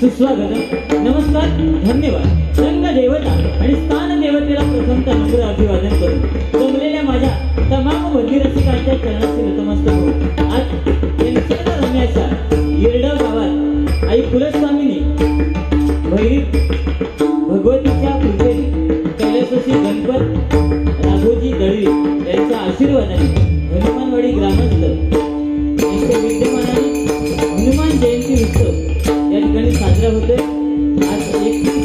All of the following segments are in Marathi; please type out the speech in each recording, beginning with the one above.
सुस्वागतम, नमस्कार, धन्यवाद. रंग देवता आणि स्थान देवतेला प्रथमतः नम्र अभिवादन करून जमलेल्या माझ्या तमाम भक्तिरसिकांच्या चरणाशी नतमस्तक होऊन आज निसर्गरम्याच्या येरडा गावात आई कुलस्वामिनी भैरी भगवतीच्या पूजेरी कैलासवासी गणपत राघोजी दळवी यांच्या आशीर्वादाने हनुमानवाडी ग्रामस्थ यांच्या विद्यमानाने हनुमान जयंती उत्सव या ठिकाणी साजरा होतोय. आज 31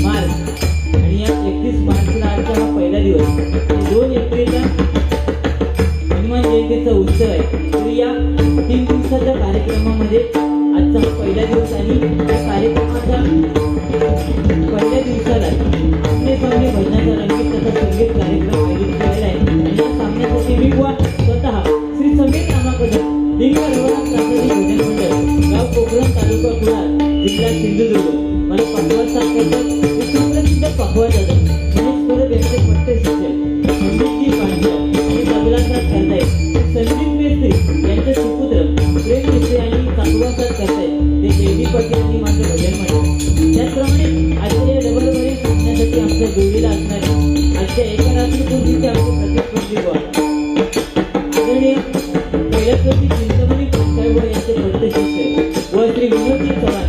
मार्च आणि या 31 मार्चला आजचा हा पहिला दिवस आणि 2 एप्रिलला हनुमान जयंतीचा उत्सव आहे. तर या 3 दिवसाच्या कार्यक्रमामध्ये आजचा हा पहिला दिवस आणि या कार्यक्रमाच्या पहिल्या दिवसाला सामने भजनाचा रंगीत तथा संगीत कार्यक्रम आयोजित केलेला आहे. आणि या सामन्यासाठी मी स्वतः श्री समीर नामाकदम लिंग रघुनाथ प्रासादी भजन मंडळ गाव कोकण तालुका कुडाळ जिल्हा सिंधुदुर्ग मला पखवाज सांगतात. सुप्रसिद्ध पखवाज गणेश परब यांचे पट्टे शिक्षक संदीपजी पांढरा आणि तबलासात करतायत. संदीप मेस्त्री यांचे सुपुत्र प्रेम मेस्त्री आणि काकवासात करतायत ते जयदी पाटील आणि माझं भजन मंडळ. त्याचप्रमाणे आजच्या या डबलवरील सामन्यासाठी आमच्या जोडीला असणारे आजच्या एका रात्रीपूर्वीचे आमचे प्रतिस्पर्धी आदरणीय कैलासवासी चिंतामणी पंचायत यांचे पट्टे शिक्षक व श्री विनोदजी चव्हाण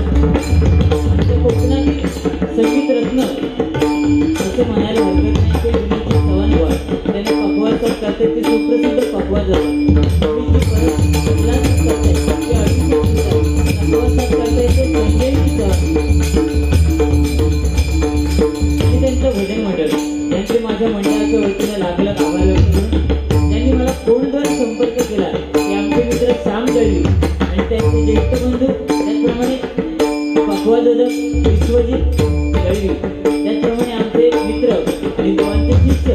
आमच्या कोकणातील संगीत रत्न असे म्हणायला हरकत नाही. ते विनोदजी चव्हाण व त्यांनी पखवाज करतात ते सुप्रसिद्ध पखवाज आणि त्यांचं भजन मंडळ यांचे माझ्या मंडळाच्या वतीने लागलं आभार व्यक्त करून त्यांनी मला फोनद्वारे संपर्क केला की आमचे मित्र श्याम दळवी आणि त्यांचे ज्येष्ठ बंधू त्याचप्रमाणे पखवाजोदक विश्वजित दळवी त्याचप्रमाणे आमचे मित्र आणि दोघांचे शिष्य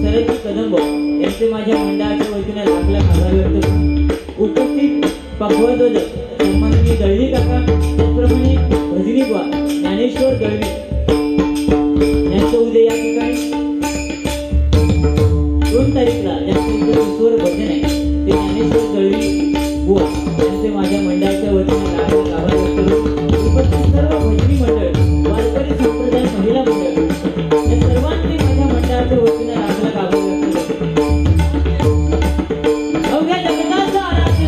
शरदजी कदंब यांचे माझ्या मंडळाच्या वतीने लागलं आभार व्यक्त करून उपस्थित पखवाजोदक सन्माननीय दळवी काका त्याचप्रमाणे भजनी बुवा ज्ञानेश्वर दळवी यांचं उद्या या ठिकाणी 2 तारीखला ज्यांचं ईश्वर भजन आहे ते ज्ञानेश्वर दळवी बुवा यांचे माझ्या मंडळाच्या वतीने लागलं आभार व्यक्त करून उपस्थित सर्व भजनी मंडळ वारकरी संप्रदाय महिला मंडळ या सर्वांचे माझ्या मंडळाच्या वतीने लागलं आभार व्यक्त करतो. अवघ्या जगताचा आराध्य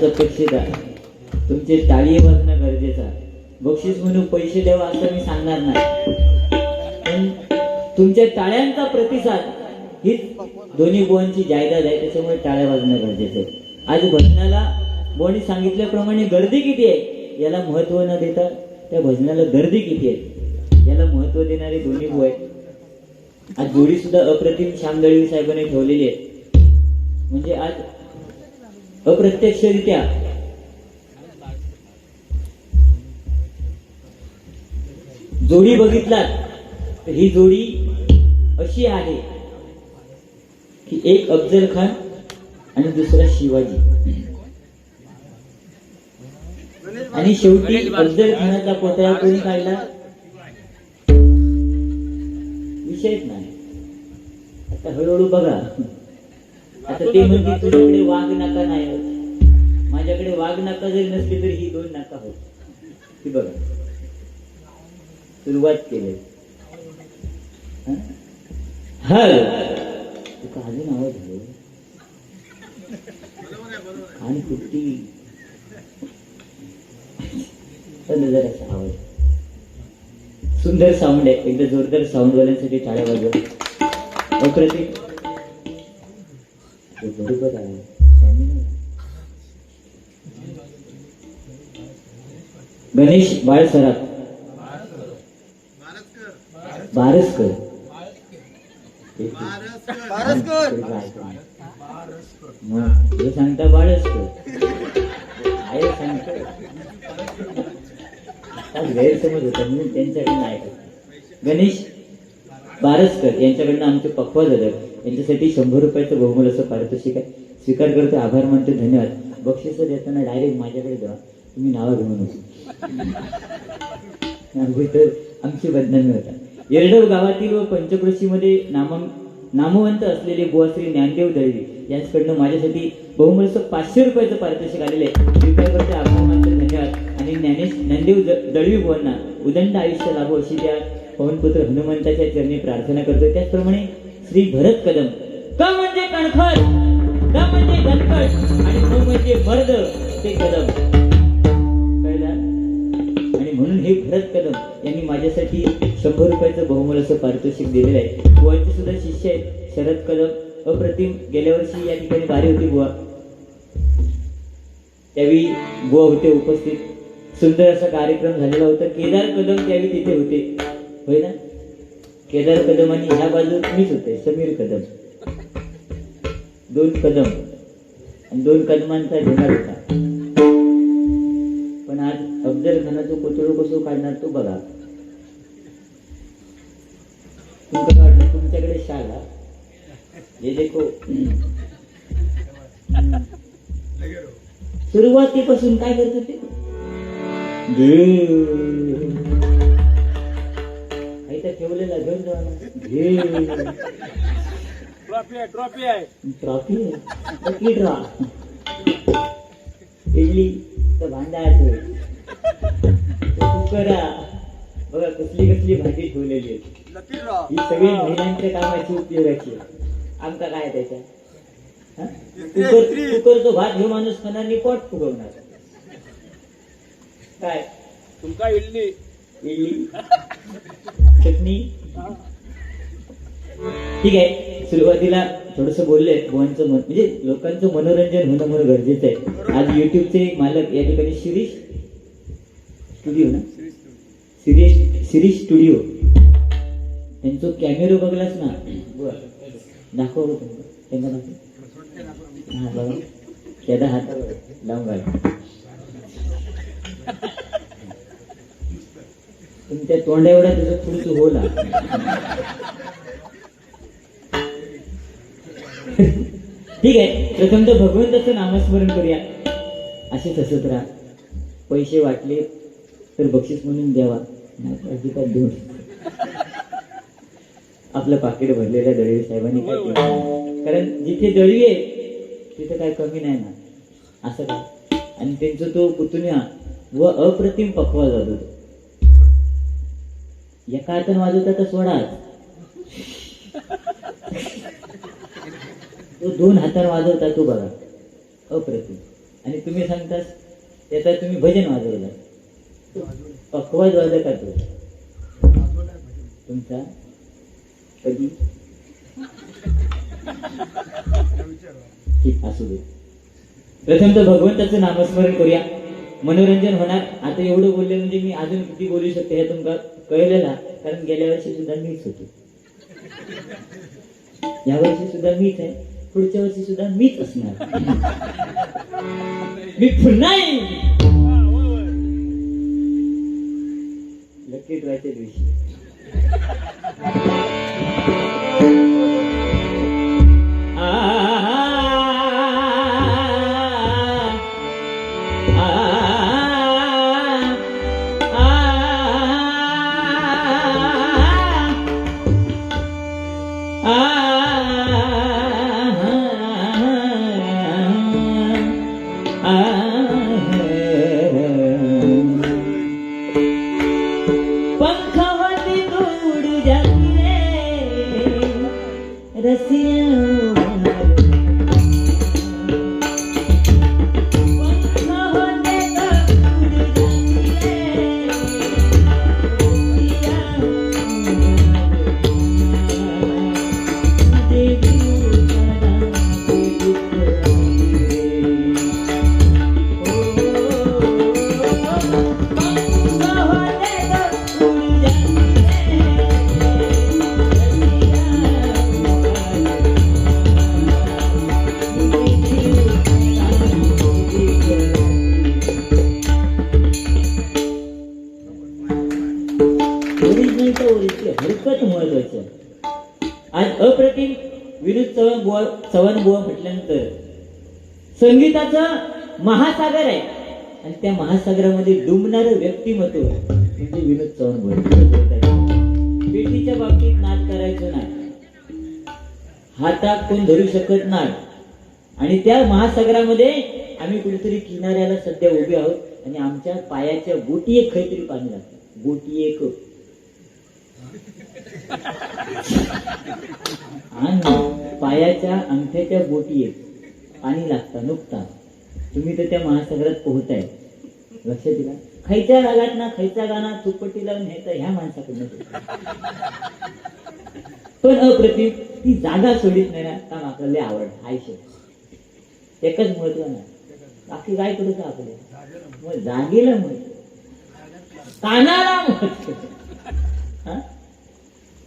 अपेक्षित आहे. तुमचे टाळी वाजणं गरजेचं आहे. बक्षीस म्हणून पैसे द्यावा असं मी सांगणार नाही, पण तुमच्या टाळ्यांचा प्रतिसाद हीच दोन्ही बुवांची जायदाद आहे. त्याच्यामुळे टाळ्या वाजणं गरजेचं आहे. आज भजनाला बुवांनी सांगितल्याप्रमाणे गर्दी किती आहे याला महत्व न देता त्या भजनाला गर्दी किती आहे याला महत्व देणारे दोन्ही बुवा आहेत. आज जोडी सुद्धा अप्रतिम श्याम दळवी साहेबांनी ठेवलेली आहे. म्हणजे आज अप्रत्यक्षरित्या जोडी बघितलात तर ही जोडी अशी आहे की एक अफजल खान आणि दुसरा शिवाजी, आणि शेवटी अफजल खानाचा पुतळा कोणी काढला विषयच नाही. आता हळूहळू बघा. आता ते म्हणते तुझ्याकडे वाघ नाका नाही होत, माझ्याकडे वाघ नाका जरी नसली तरी ही 2 नाका होत. ती बघा सुरुवात केली. हॅलो तुका अजून आवाज हवं आणि कुठली जरासा आवाज. सुंदर साऊंड आहे. एकदा जोरदार साऊंड वाल्यांसाठी टाळ्या वाजवा. अप्रतिम. बरोबर आहे. गणेश बाळ सराफ बारसकर हे सांगता बाळसकर आहे सांगता गैरसमज होता म्हणून त्यांच्याकडे नाही. गणेश बारसकर यांच्याकडनं आमचे पक्वा झालं. यांच्यासाठी 100 रुपयाचं बहुमूल्य असं पारितोषिक आहे. स्वीकार करतो, आभार मानतो, धन्यवाद. बक्षीस देताना डायरेक्ट माझ्याकडे द्या, तुम्ही नावं घेऊन तर आमची बदनामी होता. येरडव गावातील व पंचक्रोशीमध्ये नामवंत असलेले बुवा श्री ज्ञानदेव दळवी यांच्याकडनं माझ्यासाठी बहुमूल्य 500 रुपयाचं पारितोषिक आलेले आहे. स्वीकार करतो, आभार मानतो, धन्यवाद. आणि ज्ञानदेव दळवी बुवांना उदंड आयुष्य लाभो अशी त्या पवनपुत्र हनुमंताच्या चरणी प्रार्थना करतोय. त्याचप्रमाणे श्री भरत कदम, क म्हणजे कणखर, द म्हणजे धनकट आणि म म्हणजे मर्द ते कदम कळला. आणि म्हणून हे भरत कदम यांनी माझ्यासाठी 100 रुपयाचं बहुमूल्य असं पारितोषिक दिलेलं आहे. बुवांचे सुद्धा शिष्य आहेत शरद कदम. अप्रतिम. गेल्या वर्षी या ठिकाणी बारी होती बुवा, त्यावेळी बुवा होते उपस्थित. सुंदर असा कार्यक्रम झालेला होता. केदार कदम त्यावेळी तिथे होते, होय ना. केदार कदम आणि ह्या बाजू मीच होते, समीर कदम. 2 कदम आणि 2 कदमांचा ढेंगार होता. पण आज अफजल खानाचं कोतळू कसं काढणार तो बघा. तुमचं वाटलं तुमच्याकडे शाळा हे देखो. सुरुवातीपासून काय करत होते तर ठेवलेला घेऊन जावा. ट्रॉफी आहे इडली तर भांडा कुकरा बघा कसली कसली भाजी ठेवलेली आहे. ही सगळी महिलांच्या कामाची उपयोगाची. आमचा काय त्याच्या कुकरचा भात घेऊन माणूस खाणार आणि पोट फुगवणार. काय तुमका इडली चटणी. ठीक आहे. सुरुवातीला थोडस बोलले बुवांचं म्हणजे लोकांचं मनोरंजन होणं म्हणून गरजेचं आहे. आज युट्यूबचे मालक या ठिकाणी शिरीष स्टुडिओ ना, शिरीष स्टुडिओ त्यांचं कॅमेरा बघलास ना, दाखव त्यांना हा बघा त्याला हातावर लावून घाल. तुमच्या तोंडा एवढा तुझं पुढचं होला. ठीक आहे. प्रथम तर भगवंताचं नामस्मरण करूया. असेच हसत राहा. पैसे वाटले तर बक्षीस म्हणून द्यावा, नाही अजिबात देऊन. आपलं पाकिट भरलेल्या दळवी साहेबांनी काय केलं, कारण जिथे दळवी आहे तिथे काय कमी नाही ना, असं काय. आणि त्यांचा तो पुतण्या व अप्रतिम पक्वा जातो. एका हाताने वाजवता तर सोडा, तो 2 हाताने वाजवता तो बघा अप्रतिम. आणि तुम्ही सांगतास त्याचा तुम्ही भजन वाजवला, पक्वाज वाजवता तो तुमचा कधी. ठीक असू दे. प्रथम तर भगवंताचं नामस्मरण करूया, मनोरंजन होणार. आता एवढं बोलले म्हणजे मी अजून किती बोलू शकते हे तुमका कळलेला, कारण गेल्या वर्षी सुद्धा मीच होतो, या वर्षी सुद्धा मीच आहे, पुढच्या वर्षी सुद्धा मीच असणार. मी पुन्हा येईन लकी ड्रॉच्या दिवशी. हरकत महत्वाचं. आज अप्रतिम विनोद चव्हाण बुवा म्हटल्यानंतर संगीताचं महासागर आहे आणि त्या महासागरामध्ये डुंबणारं व्यक्तिमत्व म्हणजे विनोद चव्हाण बुवा. पेटीच्या बाबतीत नाद करायचं नाही, हातात कोण धरू शकत नाही आणि त्या महासागरामध्ये आम्ही कुठेतरी किनाऱ्याला सध्या उभे आहोत आणि आमच्या पायाच्या बोटी एक काहीतरी पाणी लागतं. बोटी एक आणि पायाच्या अंगठ्याच्या बोटी एक पाणी लागतं नुकता. तुम्ही तर त्या महासागरात पोहताय. लक्षात दिला खायच्या रागात ना खायचा गाणा चुपटी लावून न्यायचा ह्या माणसाकडनं. पण अप्रतिम ती जागा सोडित नाही ना काम आपल्याला आवड आयुष्य एकच महत्व ना. बाकी काय करूच आपले मग जागेला महत्व कानाला महत्व.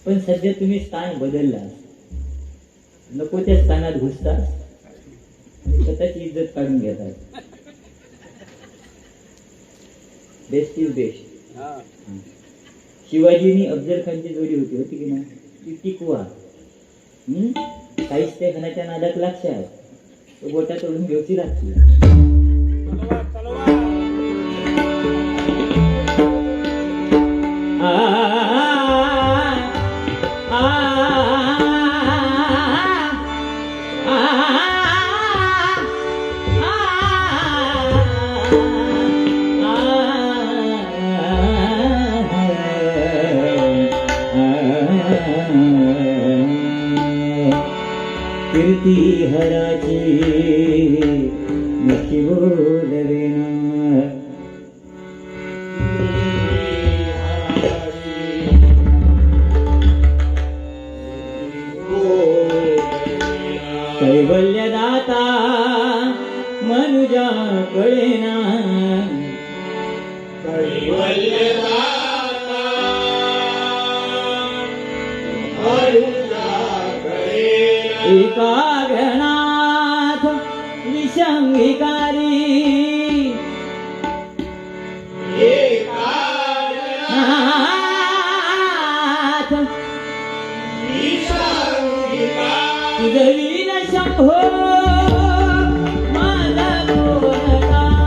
पण सध्या तुम्ही स्थान बदलला, नको त्या स्थानात घुसता आणि स्वतःची इज्जत काढून घेतात. Best is best. शिवाजीनी अफजल खानची जोडी होती की नाही ती टिकवा. काहीच त्या खानाच्या नादात लक्ष आहे तो गोट्या तोडून घेऊची लागते. कीर्ती हराची मुखी बोलवेना. कैवल्यदाता मनुजा कळेना. एका घनाथ विषंगिकारी तुझवीन शंभो माझा कोणकारी.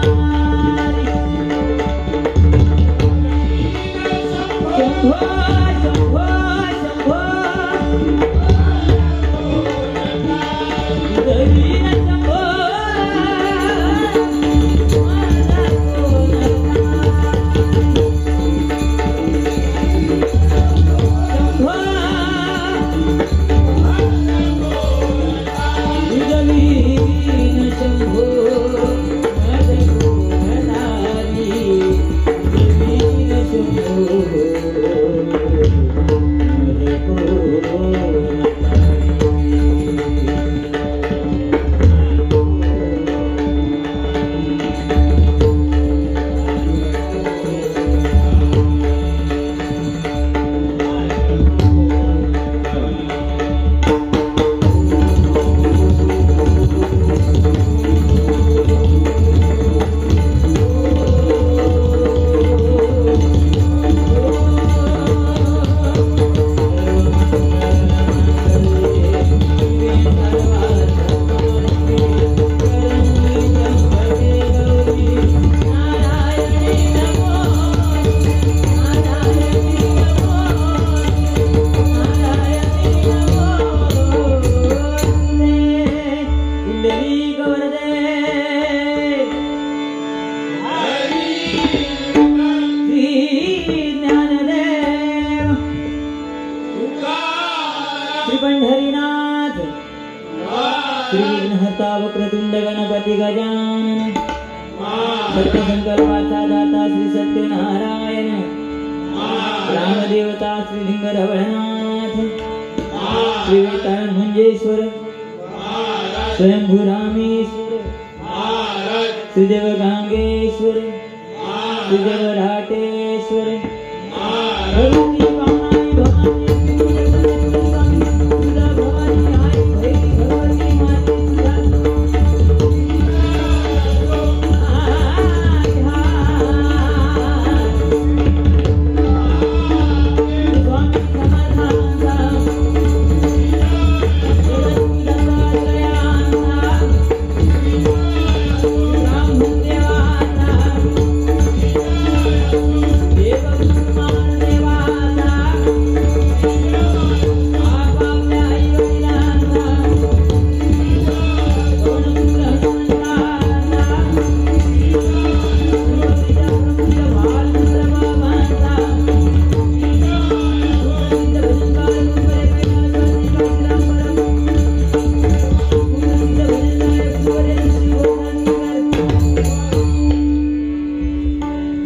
शंभो शंभो शंभो तुझवीन शंभो माझा पंढरीनाथ गणनाथ श्री विघ्नहर्ता वक्रतुंड गणपती गजानन सत्यसंकल्पाचा दाता श्री सत्यनारायण रामदेवता श्री लिंग रवळनाथ श्री वेताळ मंजेश्वर स्वयंभू रामेश्वर श्रीदेव गांगेश्वर श्रीदेव राटेश्वर भगवती पावनाई भवानी तुला भवानी आई भैरी भगवती माती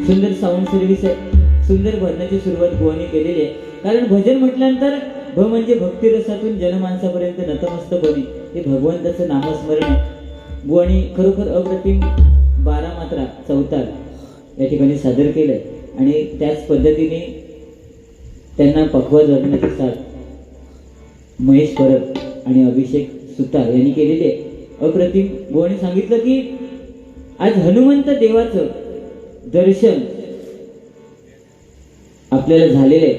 सुंदर साऊंड सर्व्हिस आहे. सुंदर भजनाची सुरुवात बुवानी केलेली आहे. कारण भजन म्हटल्यानंतर भ म्हणजे भक्ती रसातून जनमानसापर्यंत नतमस्तक होणे हे भगवंताचं नामस्मरण आहे. बुवानी खरोखर अप्रतिम 12 मात्रा चौतार या ठिकाणी सादर केलंय आणि त्याच पद्धतीने त्यांना पखवाज वाजवण्याची साथ महेश परब आणि अभिषेक सुतार यांनी केलेली आहे. अप्रतिम. बुवानी सांगितलं की आज हनुमंत देवाचं दर्शन आपल्याला झालेलं आहे.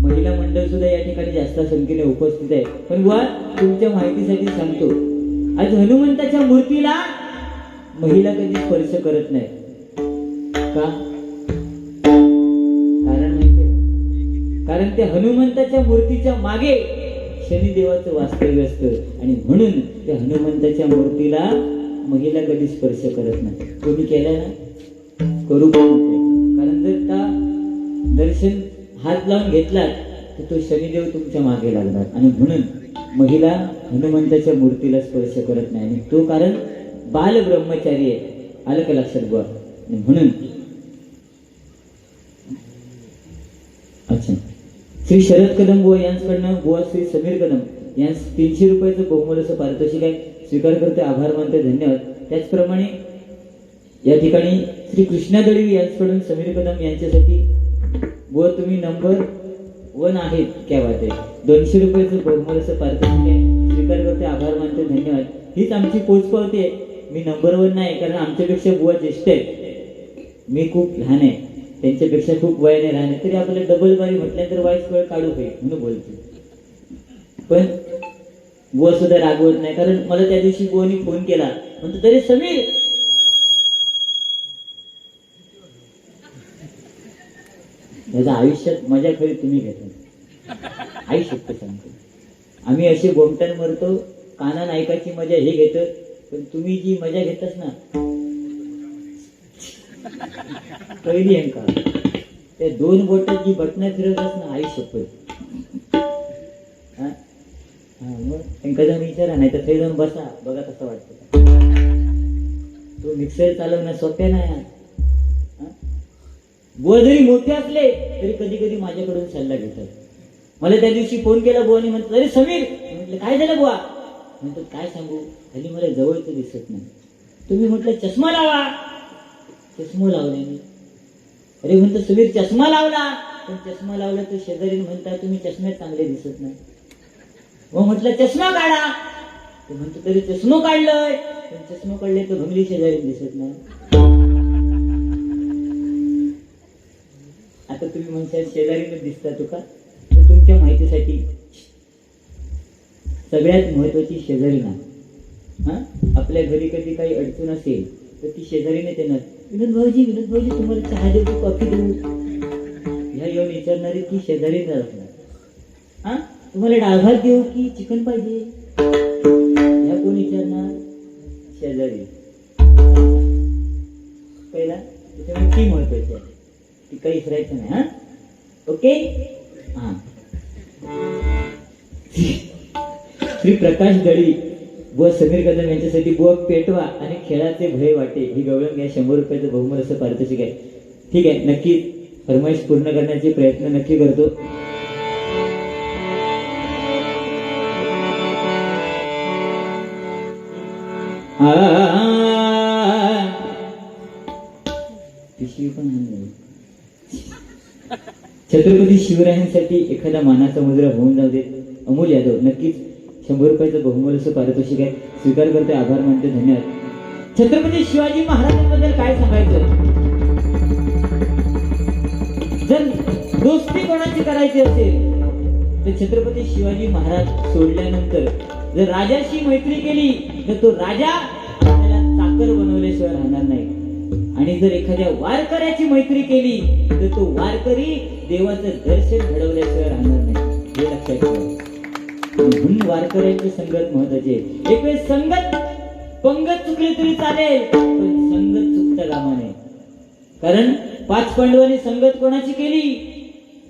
महिला मंडळ सुद्धा या ठिकाणी जास्त संख्येने उपस्थित आहे. पण बुवा तुमच्या माहितीसाठी सांगतो, आज हनुमंताच्या मूर्तीला महिला कधी स्पर्श करत नाही. का? कारण माहिती? कारण त्या हनुमंताच्या मूर्तीच्या मागे शनिदेवाचं वास्तव्य असतं आणि म्हणून त्या हनुमंताच्या मूर्तीला महिला कधी स्पर्श करत नाही. कोणी केलं ना? करू पण नको. कारण जर त्या दर्शन हात लावून घेतलात तर तो शनिदेव तुमच्या मागे लागणार आणि म्हणून महिला हनुमंताच्या मूर्तीला स्पर्श करत नाही. आणि तो कारण बाल ब्रह्मचारी आहे. आलं का लक्षात बुवा? म्हणून अच्छा श्री शरद कदम बुवा यांच्याकडनं बुवा श्री समीर कदम यांस 300 रुपयाचं बहुमूल्य असं पारितोषिक आहे. स्वीकार करते, आभार मानते, धन्यवाद. त्याचप्रमाणे या ठिकाणी श्री कृष्णा दळवी यांच्याकडून समीर कदम यांच्यासाठी व तुम्ही नंबर 1 आहेत. क्या बात आहे. 200 रुपयाचं बहुमूल्य असं पारितोषिक आहे. स्वीकार करते, आभार मानते, धन्यवाद. हीच आमची पोचपावती आहे. मी नंबर 1 नाही, कारण आमच्यापेक्षा बुवा ज्येष्ठ आहेत. मी खूप लहान आहे, त्यांच्यापेक्षा खूप वयाने लहान आहे. तरी आपल्याला डबल बारी म्हटल्यानंतर वाईस वेळ काढू होईल म्हणून बोलते. पण बुवा सुद्धा रागवत नाही. कारण मला त्या दिवशी बुवानी फोन केला, म्हणतो तरी समीर याच्या आयुष्यात मजा खरी तुम्ही घेता. आई शक्य सांगतो, आम्ही असे गोमट्यान मरतो, काना ऐकायची मजा हे घेतो. पण तुम्ही जी मजा घेतास ना पहिली आहे का, त्या 2 बोटात जी बटणं फिरवतास ना, आई शपथ. मग त्यांना जाऊन विचारा, नाही तर जाऊन बसा, बघा कसं वाटतं. तो मिक्सर चालवणं सोप्या नाही. बुवा जरी मोठे असले तरी कधी कधी माझ्याकडून सल्ला घेतात. मला त्या दिवशी फोन केला बुवानी, म्हणतात अरे समीर. म्हटलं काय झालं बुवा? म्हणतात काय सांगू, हल्ली मला जवळचं दिसत नाही. तुम्ही म्हटलं चष्मा लावा. चष्मा लावला मी. अरे म्हणतो समीर चष्मा लावला, पण चष्मा लावला तर शेजारी म्हणता तुम्ही चष्म्यात चांगले दिसत नाही. मग म्हटलं चष्मा काढा. ते म्हणतो तरी चष्मा काढलंय, पण चष्मा काढले तर भंगली शेजारी दिसत नाही. आता तुम्ही म्हणता शेजारीने दिसता तुका, तर तुमच्या माहितीसाठी सगळ्यात महत्वाची शेजारी ना. आपल्या घरी कधी काही अडचण असेल तर ती शेजारीने येणार, विनोद भाऊजी तुम्हाला चहा देऊ, कॉफी देऊ, ह्या येऊन विचारणारी ती शेजारीने असणार. तुम्हाला डाळ भात देऊ की चिकन पाहिजे, ह्या कोण विचारणार? शेजारी. पहिला त्याच्यामुळे ती महत्वाची आहे, ती काही विसरायचं नाही. ओके. श्री प्रकाश दळवी व समीर कदम यांच्यासाठी बुवा पेटवा आणि खेळाचे भय वाटे ही गवळण घ्या. 100 रुपयाचं बहुमूल्य असं पारितोषिक आहे. ठीक आहे, नक्की फरमाईश पूर्ण करण्याचे प्रयत्न नक्की करतो. पिशवी पण आणली. छत्रपती शिवरायांसाठी एखादा मानाचा मुजरा होऊन जाऊ दे. अमोल यादव नक्कीच 100 रुपयाचं बहुमूल्य पारितोषिक आहे. स्वीकार करते, आभार मानते, धन्यवाद. छत्रपती शिवाजी महाराजांबद्दल काय सांगायचं. जर दोस्ती कोणाची करायची असेल तर छत्रपती शिवाजी महाराज सोडल्यानंतर जर राजाशी मैत्री केली तर तो राजा आपल्याला चाकर बनवल्याशिवाय राहणार नाही. आणि जर एखाद्या वारकऱ्याची मैत्री केली तर तो वारकरी देवाचं दर्शन घडवल्याशिवाय राहणार नाही. हे लक्षात ठेवा. म्हणून वारकऱ्यांची संगत महत्वाची आहे. एक वेळ संगत पंगत चुकली तरी चालेल, पण संगत चुकता कामा नये. कारण 5 पांडवांनी संगत कोणाची केली.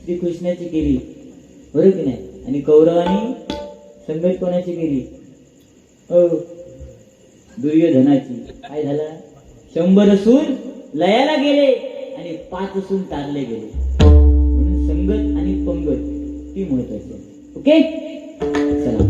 श्रीकृष्णाची केली, बरोबर की नाही. आणि कौरवांनी संगत कोणाची केली. दुर्योधनाची. काय झाला. 100 सूर लयाला गेले आणि 5 सूर तारले गेले. म्हणून संगत आणि पंगत ती महत्वाची आहे. ओके, चला.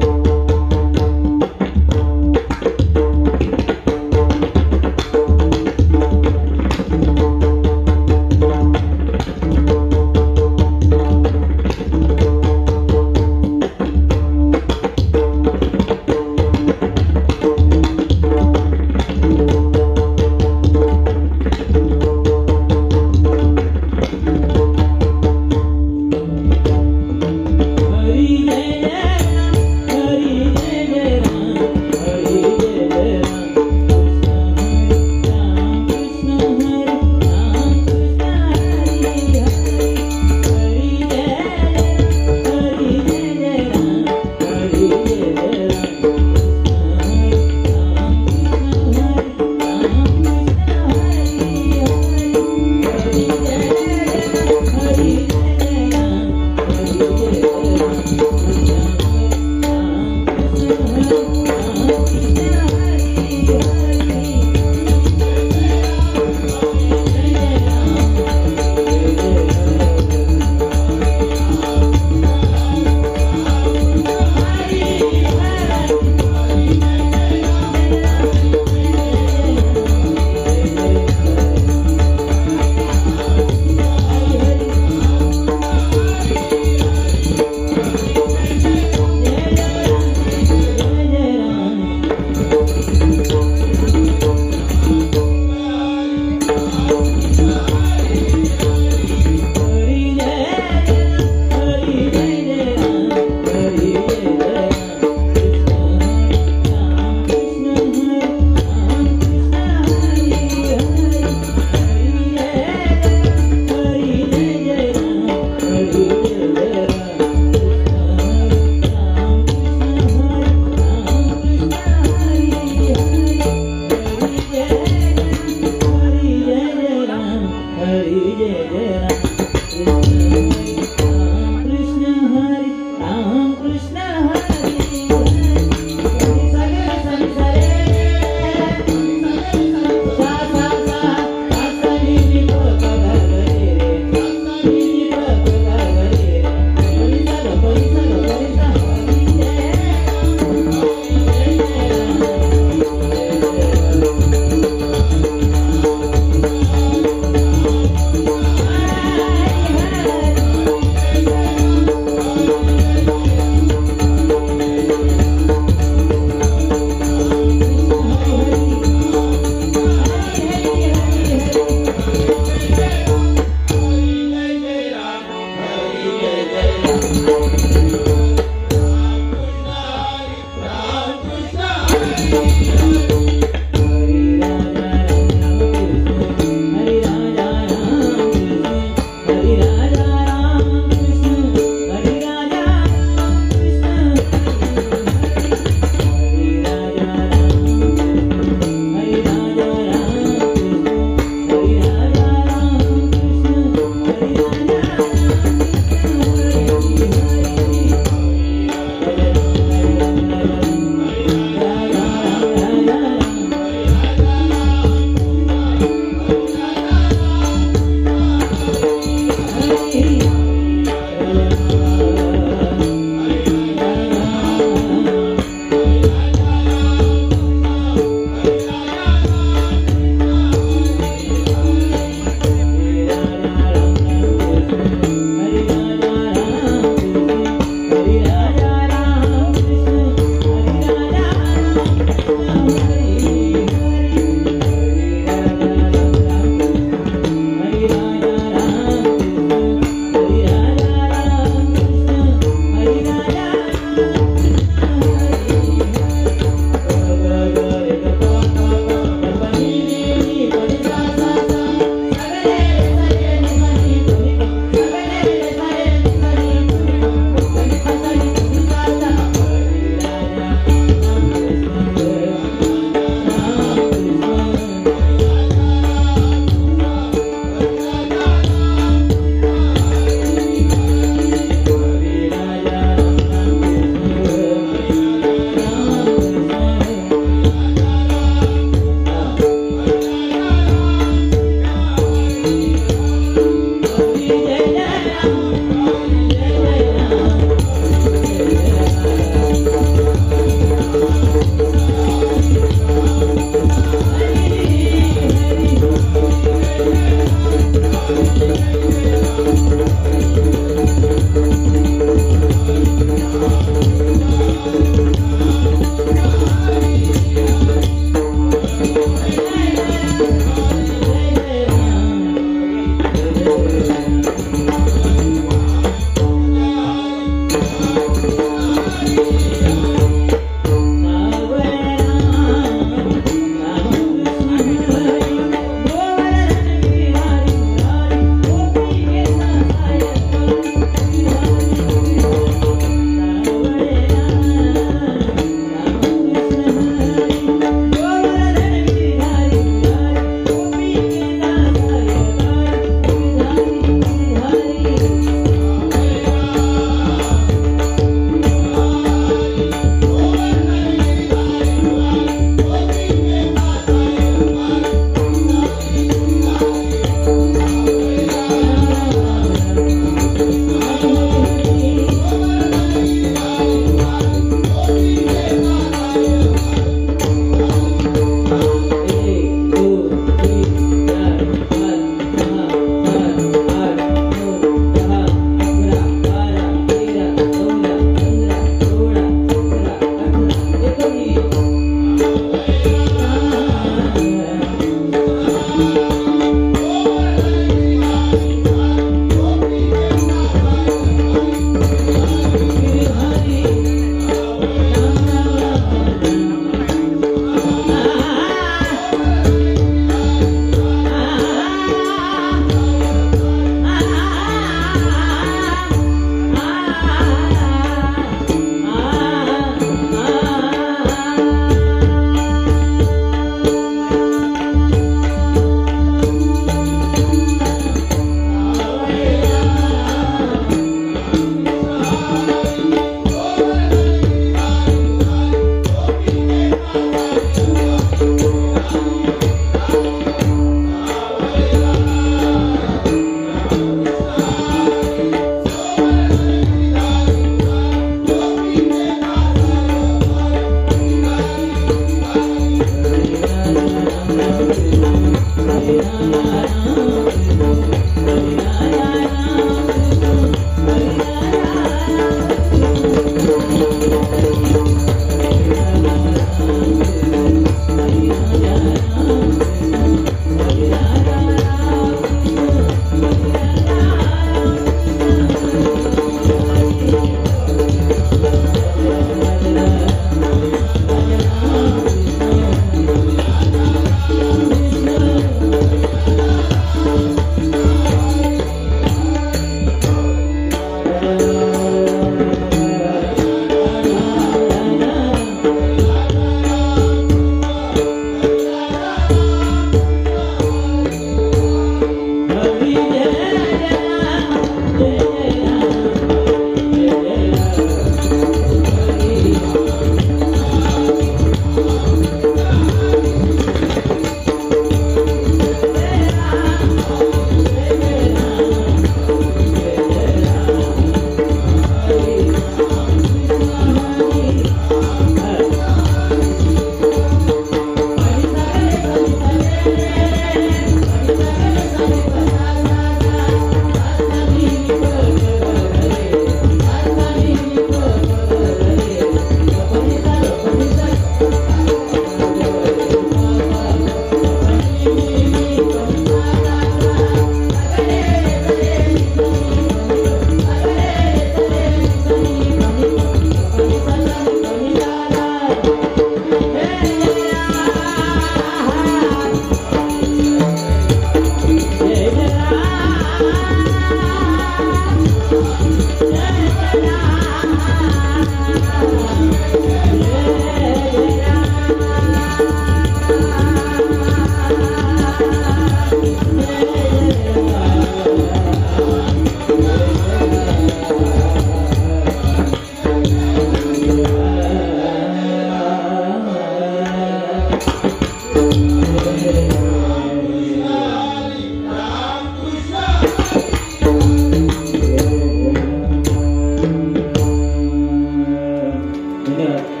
धन्यवाद